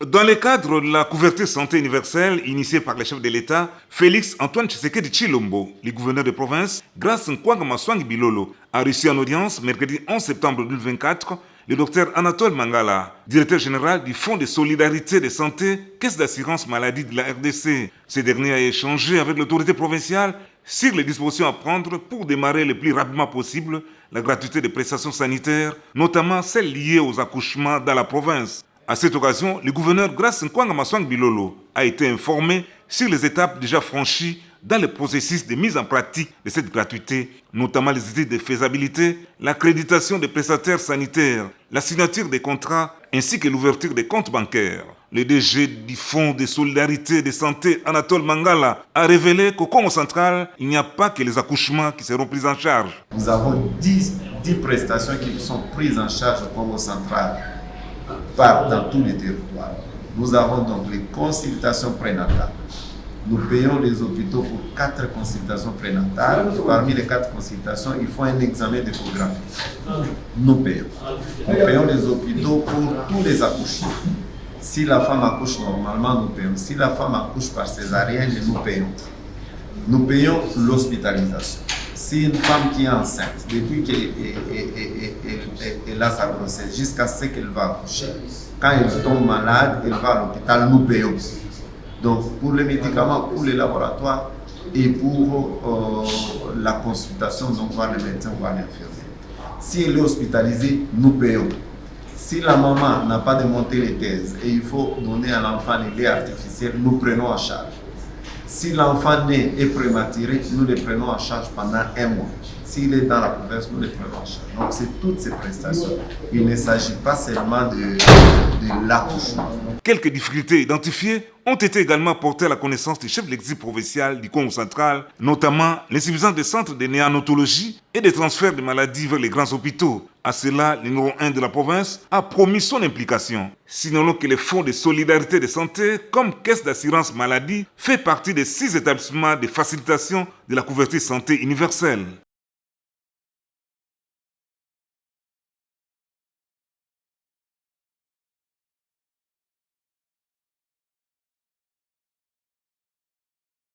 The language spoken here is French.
Dans le cadre de la couverture santé universelle initiée par le chef de l'État, Félix Antoine Tshisekedi Tshilombo, le gouverneur de province, grâce à Nkwanga Maswangi Bilolo, a reçu en audience mercredi 11 septembre 2024 le docteur Anatole Mangala, directeur général du Fonds de solidarité de santé, caisse d'assurance maladie de la RDC. Ce dernier a échangé avec l'autorité provinciale sur les dispositions à prendre pour démarrer le plus rapidement possible la gratuité des prestations sanitaires, notamment celles liées aux accouchements dans la province. À cette occasion, le gouverneur Grace Nkwanga Maswangi Bilolo a été informé sur les étapes déjà franchies dans le processus de mise en pratique de cette gratuité, notamment les études de faisabilité, l'accréditation des prestataires sanitaires, la signature des contrats ainsi que l'ouverture des comptes bancaires. Le DG du Fonds de solidarité de santé, Anatole Mangala, a révélé qu'au Congo central, il n'y a pas que les accouchements qui seront pris en charge. Nous avons 10 prestations qui sont prises en charge au Congo central dans tous les territoires. Nous avons donc les consultations prénatales. Nous payons les hôpitaux pour 4 consultations prénatales. Parmi les 4 consultations, il faut un examen d'échographie. Nous payons. Nous payons les hôpitaux pour tous les accouchements. Si la femme accouche normalement, nous payons. Si la femme accouche par césarienne, nous payons. Nous payons l'hospitalisation. Si une femme qui est enceinte, depuis qu'elle a sa grossesse, jusqu'à ce qu'elle va accoucher, quand elle tombe malade, elle va à l'hôpital, nous payons. Donc pour les médicaments, pour les laboratoires et pour la consultation, donc voir le médecin, voir l'infirmière. Si elle est hospitalisée, nous payons. Si la maman n'a pas démonté les thèses et il faut donner à l'enfant les laits artificiels, nous prenons en charge. Si l'enfant né est prématuré, nous le prenons en charge pendant 1 mois. S'il est dans la province, nous le prenons en charge. Donc c'est toutes ces prestations. Il ne s'agit pas seulement de l'accouchement. Quelques difficultés identifiées ont été également portées à la connaissance du chef de l'exécutif provincial du Congo central, notamment l'insuffisance des centres de néonatologie et des transferts de maladies vers les grands hôpitaux. À cela, le numéro 1 de la province a promis son implication. Signalons que le Fonds de solidarité de santé, comme caisse d'assurance maladie, fait partie des 6 établissements de facilitation de la couverture santé universelle.